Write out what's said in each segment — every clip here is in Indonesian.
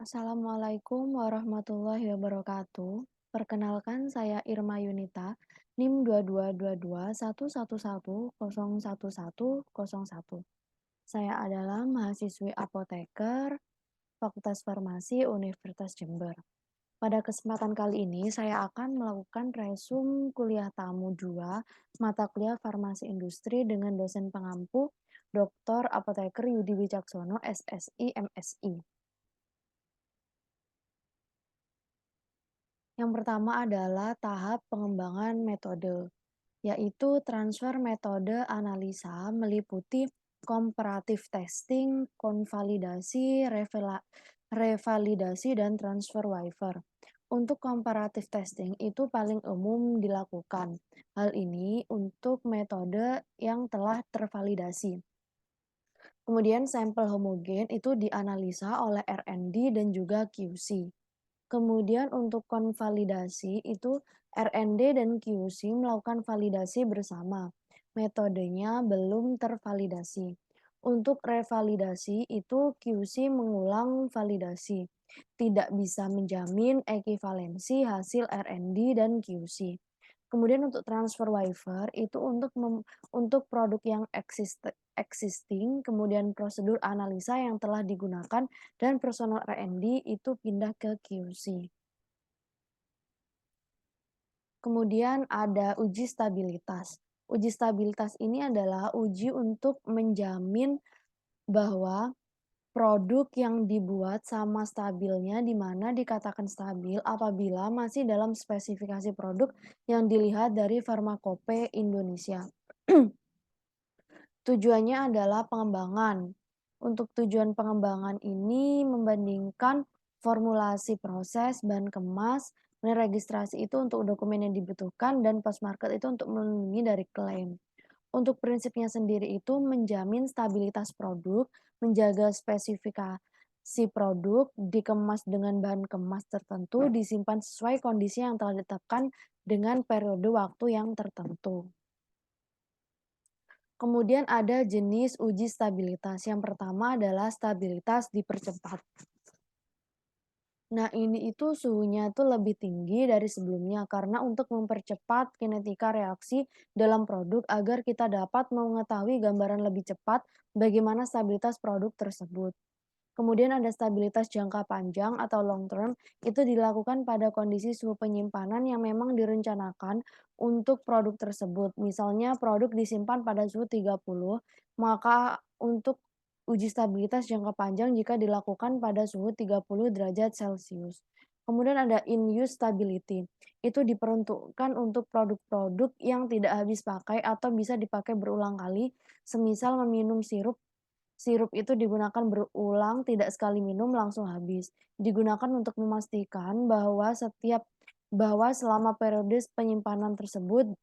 Assalamualaikum warahmatullahi wabarakatuh. Perkenalkan saya Irma Yunita, NIM 222211101101. Saya adalah mahasiswi apoteker Fakultas Farmasi Universitas Jember. Pada kesempatan kali ini saya akan melakukan resum kuliah tamu 2 mata kuliah Farmasi Industri dengan dosen pengampu Dr. Apoteker Yudi Wicaksono, SSI, MSI. Yang pertama adalah tahap pengembangan metode, yaitu transfer metode analisa meliputi comparative testing, konvalidasi, revalidasi, dan transfer waiver. Untuk comparative testing itu paling umum dilakukan. Hal ini untuk metode yang telah tervalidasi. Kemudian sampel homogen itu dianalisa oleh R&D dan juga QC. Kemudian untuk konvalidasi itu R&D dan QC melakukan validasi bersama. Metodenya belum tervalidasi. Untuk revalidasi itu QC mengulang validasi. Tidak bisa menjamin ekivalensi hasil R&D dan QC. Kemudian untuk transfer waiver itu untuk produk yang existing, kemudian prosedur analisa yang telah digunakan dan personal R&D itu pindah ke QC. Kemudian ada uji stabilitas. Uji stabilitas ini adalah uji untuk menjamin bahwa produk yang dibuat sama stabilnya, di mana dikatakan stabil apabila masih dalam spesifikasi produk yang dilihat dari Farmakope Indonesia. Tujuannya adalah pengembangan. Untuk tujuan pengembangan ini membandingkan formulasi proses, bahan kemas, registrasi itu untuk dokumen yang dibutuhkan, dan post market itu untuk melindungi dari klaim. Untuk prinsipnya sendiri itu menjamin stabilitas produk, menjaga spesifikasi produk, dikemas dengan bahan kemas tertentu, disimpan sesuai kondisi yang telah ditetapkan dengan periode waktu yang tertentu. Kemudian ada jenis uji stabilitas. Yang pertama adalah stabilitas dipercepat. Nah, ini itu suhunya tuh lebih tinggi dari sebelumnya karena untuk mempercepat kinetika reaksi dalam produk agar kita dapat mengetahui gambaran lebih cepat bagaimana stabilitas produk tersebut. Kemudian ada stabilitas jangka panjang atau long term, itu dilakukan pada kondisi suhu penyimpanan yang memang direncanakan untuk produk tersebut. Misalnya produk disimpan pada suhu 30, maka untuk uji stabilitas jangka panjang jika dilakukan pada suhu 30 derajat Celcius. Kemudian ada in-use stability. Itu diperuntukkan untuk produk-produk yang tidak habis pakai atau bisa dipakai berulang kali, semisal meminum sirup. Sirup itu digunakan berulang, tidak sekali minum langsung habis. Digunakan untuk memastikan bahwa selama periode penyimpanan tersebut,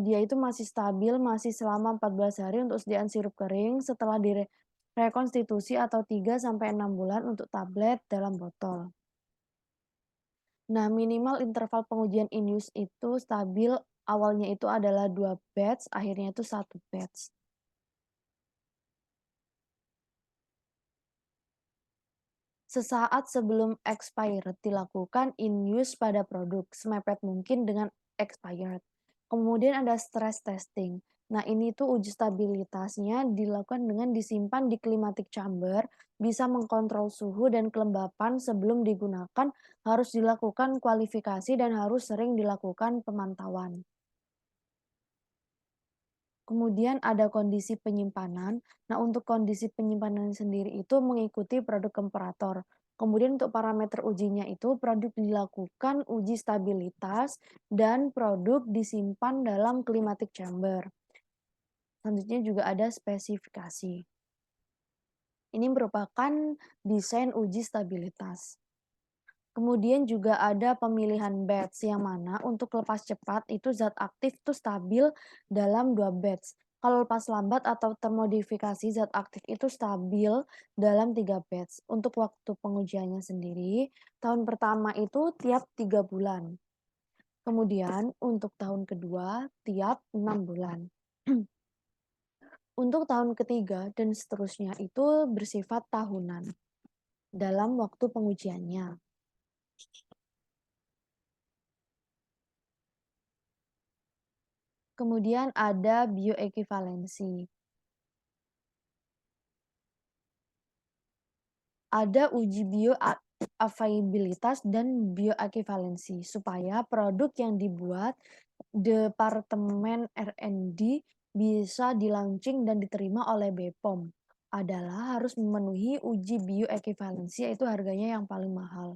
dia itu masih stabil, masih selama 14 hari untuk sediaan sirup kering setelah rekonstitusi atau 3 sampai 6 bulan untuk tablet dalam botol. Nah, minimal interval pengujian in use itu stabil, awalnya itu adalah 2 batch, akhirnya itu 1 batch. Sesaat sebelum expired dilakukan in use pada produk, semepet mungkin dengan expired. Kemudian ada stress testing. Nah, ini tuh uji stabilitasnya dilakukan dengan disimpan di climatic chamber, bisa mengkontrol suhu dan kelembapan sebelum digunakan, harus dilakukan kualifikasi dan harus sering dilakukan pemantauan. Kemudian ada kondisi penyimpanan. Nah, untuk kondisi penyimpanan sendiri itu mengikuti produk komparator. Kemudian untuk parameter ujinya itu produk dilakukan uji stabilitas dan produk disimpan dalam climatic chamber. Selanjutnya juga ada spesifikasi. Ini merupakan desain uji stabilitas. Kemudian juga ada pemilihan batch yang mana untuk lepas cepat itu zat aktif itu stabil dalam 2 batch. Kalau lepas lambat atau termodifikasi zat aktif itu stabil dalam 3 batch. Untuk waktu pengujiannya sendiri, tahun pertama itu tiap 3 bulan. Kemudian untuk tahun kedua tiap 6 bulan. Untuk tahun ketiga dan seterusnya itu bersifat tahunan. dalam waktu pengujiannya. Kemudian ada bioekivalensi. Ada uji dan bioekivalensi supaya produk yang dibuat Departemen R&D bisa di-launching dan diterima oleh BPOM adalah harus memenuhi uji bioekivalensi, yaitu harganya yang paling mahal,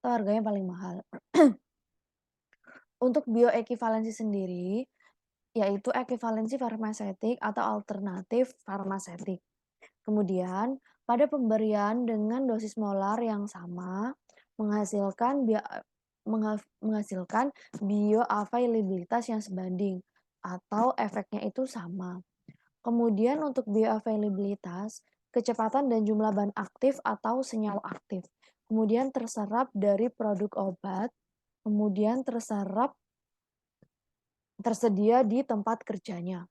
atau harganya paling mahal. Untuk bioekivalensi sendiri, yaitu ekivalensi farmasetik atau alternatif farmasetik. Kemudian, pada pemberian dengan dosis molar yang sama, menghasilkan menghasilkan bioavailabilitas yang sebanding atau efeknya itu sama. Kemudian untuk bioavailabilitas, kecepatan dan jumlah bahan aktif atau senyawa aktif. Kemudian terserap dari produk obat, kemudian tersedia di tempat kerjanya.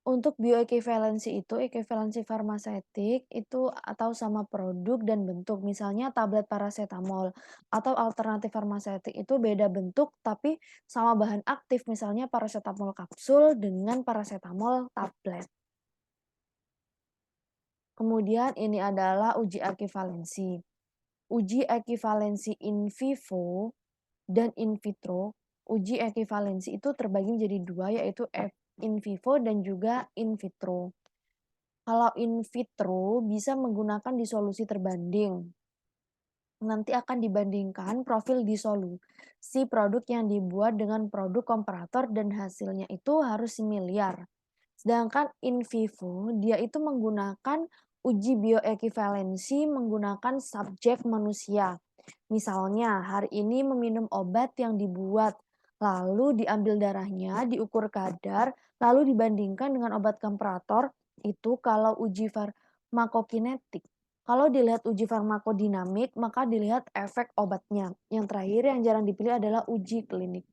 Untuk bioekivalensi itu, ekivalensi farmasetik itu atau sama produk dan bentuk. Misalnya tablet parasetamol atau alternatif farmasetik itu beda bentuk tapi sama bahan aktif. Misalnya parasetamol kapsul dengan parasetamol tablet. Kemudian ini adalah uji ekivalensi. Uji ekivalensi in vivo dan in vitro. Uji ekivalensi itu terbagi menjadi dua, yaitu in vivo dan juga in vitro. Kalau in vitro bisa menggunakan disolusi terbanding. Nanti akan dibandingkan profil disolusi produk yang dibuat dengan produk komparator dan hasilnya itu harus similar. Sedangkan in vivo dia itu menggunakan uji bioekivalensi menggunakan subjek manusia. Misalnya, hari ini meminum obat yang dibuat, lalu diambil darahnya, diukur kadar, lalu dibandingkan dengan obat komparator, itu kalau uji farmakokinetik. Kalau dilihat uji farmakodinamik, maka dilihat efek obatnya. Yang terakhir yang jarang dipilih adalah uji klinik.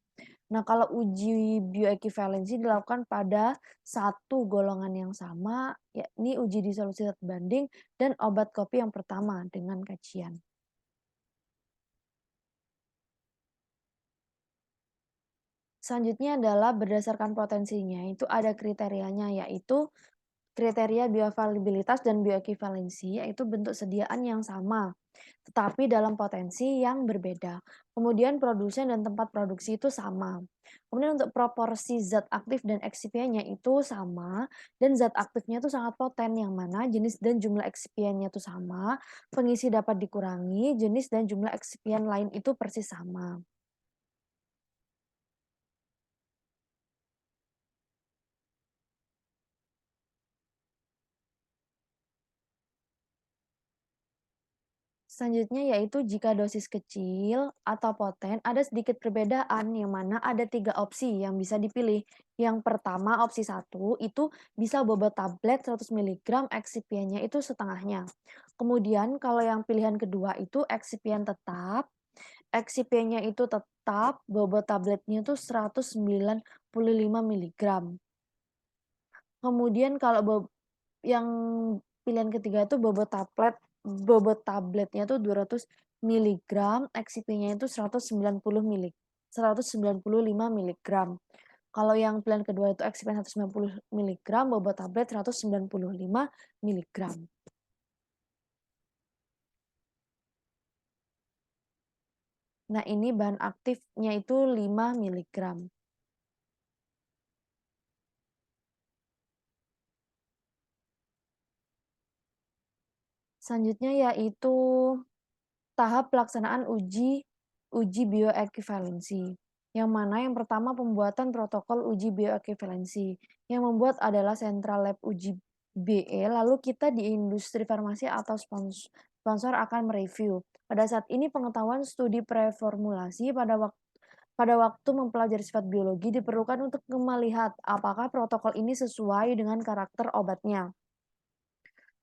Nah, kalau uji bioekivalensi dilakukan pada satu golongan yang sama, yakni uji disolusi terbanding dan obat kopi yang pertama dengan kajian. Selanjutnya adalah berdasarkan potensinya, itu ada kriterianya, yaitu kriteria bioavailabilitas dan bioekivalensi, yaitu bentuk sediaan yang sama, tetapi dalam potensi yang berbeda. Kemudian produsen dan tempat produksi itu sama. Kemudian untuk proporsi zat aktif dan excipientnya itu sama, dan zat aktifnya itu sangat poten, yang mana jenis dan jumlah excipientnya itu sama, pengisi dapat dikurangi, jenis dan jumlah excipient lain itu persis sama. Selanjutnya yaitu jika dosis kecil atau poten ada sedikit perbedaan yang mana ada 3 opsi yang bisa dipilih. Yang pertama opsi satu itu bisa bobot tablet 100 miligram, excipientnya itu setengahnya. Kemudian kalau yang pilihan kedua itu excipientnya itu tetap, bobot tabletnya itu 195 miligram. Kemudian kalau yang pilihan ketiga itu bobot tabletnya tuh 200 miligram, XCP-nya itu 195 miligram. Kalau yang pilihan kedua itu XCP 190 miligram, bobot tablet 195 miligram. Nah, ini bahan aktifnya itu 5 miligram. Selanjutnya yaitu tahap pelaksanaan uji bioekivalensi. Yang mana yang pertama pembuatan protokol uji bioekivalensi. Yang membuat adalah Central Lab Uji BE, lalu kita di industri farmasi atau sponsor akan mereview. Pada saat ini pengetahuan studi preformulasi pada waktu mempelajari sifat biologi diperlukan untuk melihat apakah protokol ini sesuai dengan karakter obatnya.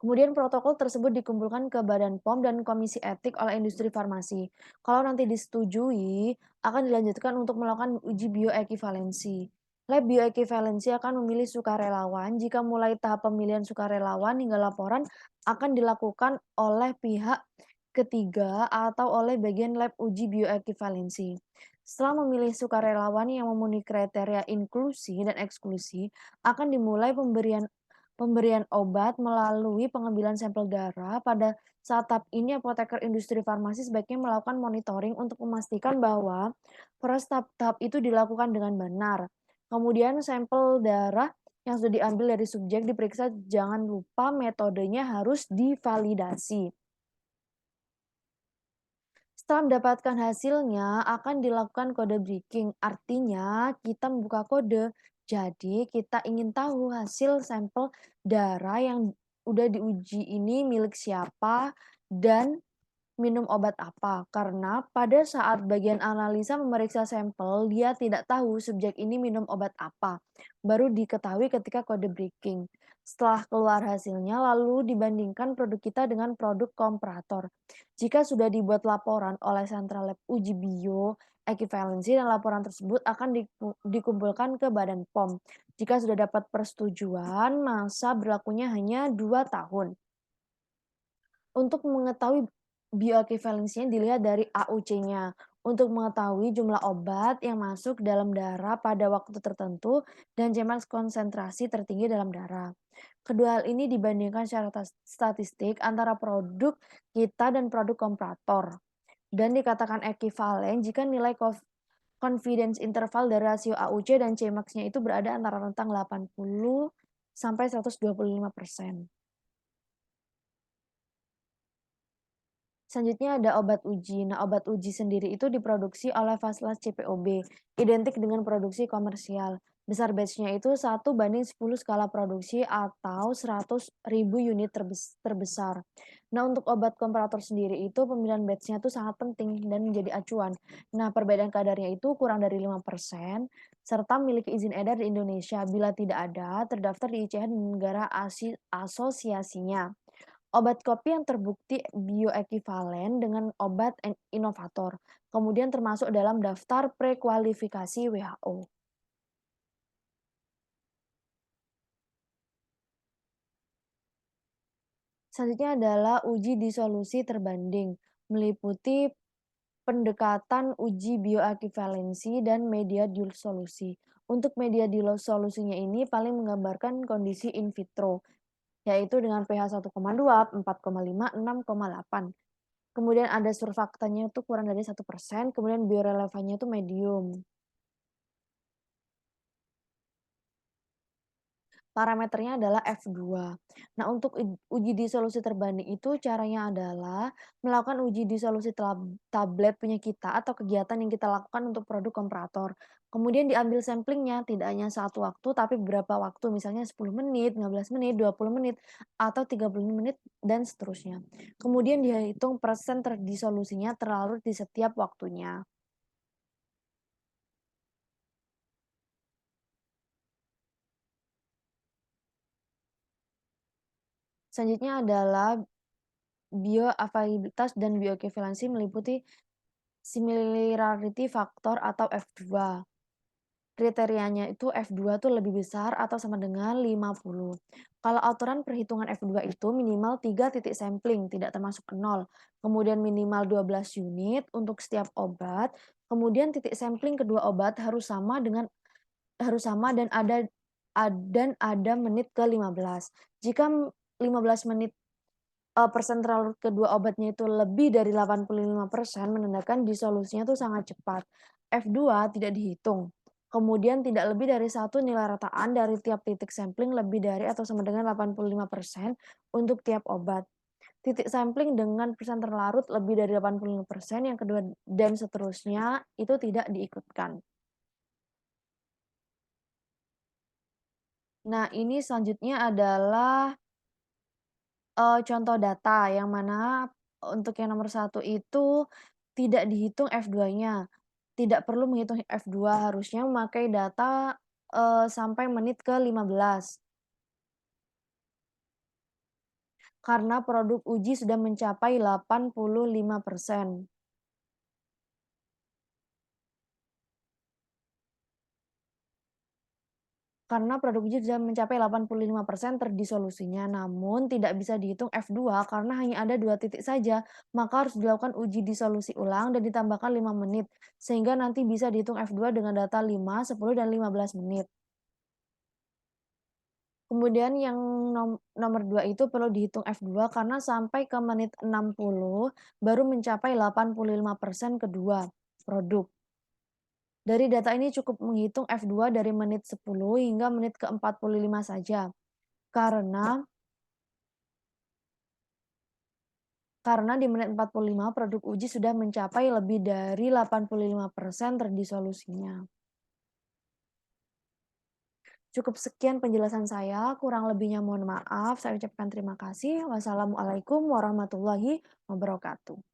Kemudian protokol tersebut dikumpulkan ke Badan POM dan Komisi Etik oleh industri farmasi. Kalau nanti disetujui, akan dilanjutkan untuk melakukan uji bioekivalensi. Lab bioequivalensi akan memilih sukarelawan jika mulai tahap pemilihan sukarelawan hingga laporan akan dilakukan oleh pihak ketiga atau oleh bagian lab uji bioequivalensi. Setelah memilih sukarelawan yang memenuhi kriteria inklusi dan eksklusi, akan dimulai pemberian pemberian obat melalui pengambilan sampel darah. Pada saat tahap ini, apoteker industri farmasi sebaiknya melakukan monitoring untuk memastikan bahwa proses tahap-tahap itu dilakukan dengan benar. Kemudian sampel darah yang sudah diambil dari subjek diperiksa, jangan lupa metodenya harus divalidasi. Setelah mendapatkan hasilnya, akan dilakukan kode breaking. Artinya, kita membuka kode. Jadi, kita ingin tahu hasil sampel darah yang udah diuji ini milik siapa dan minum obat apa? Karena pada saat bagian analisa memeriksa sampel, dia tidak tahu subjek ini minum obat apa. Baru diketahui ketika kode breaking. Setelah keluar hasilnya, lalu dibandingkan produk kita dengan produk komparator. Jika sudah dibuat laporan oleh Central Lab Uji Bio, ekivalensi dan laporan tersebut akan dikumpulkan ke Badan POM. Jika sudah dapat persetujuan, masa berlakunya hanya 2 tahun. Untuk mengetahui bioequivalensinya dilihat dari AUC-nya. Untuk mengetahui jumlah obat yang masuk dalam darah pada waktu tertentu dan jumlah konsentrasi tertinggi dalam darah. Kedua hal ini dibandingkan secara statistik antara produk kita dan produk komparator. Dan dikatakan ekivalen jika nilai confidence interval dari rasio AUC dan Cmax-nya itu berada antara rentang 80 sampai 125%. Selanjutnya ada obat uji. Nah, obat uji sendiri itu diproduksi oleh Faslas CPOB, identik dengan produksi komersial. Besar batch-nya itu 1:10 skala produksi atau 100.000 unit terbesar. Nah, untuk obat komparator sendiri itu pemilihan batch-nya itu sangat penting dan menjadi acuan. Nah, perbedaan kadarnya itu kurang dari 5%, serta memiliki izin edar di Indonesia. Bila tidak ada, terdaftar di ICH di negara asosiasinya. Obat kopi yang terbukti bioekivalen dengan obat inovator, kemudian termasuk dalam daftar prekualifikasi WHO. Selanjutnya adalah uji disolusi terbanding, meliputi pendekatan uji bioekivalensi dan media disolusi. Untuk media disolusinya ini paling menggambarkan kondisi in vitro, yaitu dengan pH 1,2, 4,5, 6,8. Kemudian ada surfaktannya itu kurang dari 1%, kemudian biorelevannya itu medium. Parameternya adalah F2. Nah, untuk uji disolusi terbanding itu caranya adalah melakukan uji disolusi tablet punya kita atau kegiatan yang kita lakukan untuk produk komparator. Kemudian diambil samplingnya, tidak hanya satu waktu, tapi beberapa waktu, misalnya 10 menit, 15 menit, 20 menit, atau 30 menit, dan seterusnya. Kemudian dihitung persen terdisolusinya terlarut di setiap waktunya. Selanjutnya adalah bioavailabilitas dan bioequivalensi meliputi similarity factor atau F2. Kriterianya itu F2 tuh lebih besar atau sama dengan 50. Kalau aturan perhitungan F2 itu minimal 3 titik sampling, tidak termasuk nol. Kemudian minimal 12 unit untuk setiap obat. Kemudian titik sampling kedua obat harus sama dan ada menit ke 15. Jika 15 menit persen terlarut kedua obatnya itu lebih dari 85% menandakan disolusinya tuh sangat cepat. F2 tidak dihitung. Kemudian tidak lebih dari satu nilai rataan dari tiap titik sampling lebih dari atau sama dengan 85% untuk tiap obat. Titik sampling dengan persen terlarut lebih dari 85% yang kedua dan seterusnya itu tidak diikutkan. Nah, ini selanjutnya adalah contoh data yang mana untuk yang nomor satu itu tidak dihitung F2-nya, tidak perlu menghitung F2, harusnya memakai data, sampai menit ke-15 karena produk uji sudah mencapai 85%. Karena produk uji sudah mencapai 85% terdisolusinya, namun tidak bisa dihitung F2 karena hanya ada 2 titik saja. Maka harus dilakukan uji disolusi ulang dan ditambahkan 5 menit, sehingga nanti bisa dihitung F2 dengan data 5, 10, dan 15 menit. Kemudian yang nomor 2 itu perlu dihitung F2 karena sampai ke menit 60 baru mencapai 85% kedua produk. Dari data ini cukup menghitung F2 dari menit 10 hingga menit ke-45 saja. Karena karena di menit 45 produk uji sudah mencapai lebih dari 85% terdisolusinya. Cukup sekian penjelasan saya, kurang lebihnya mohon maaf. Saya ucapkan terima kasih. Wassalamualaikum warahmatullahi wabarakatuh.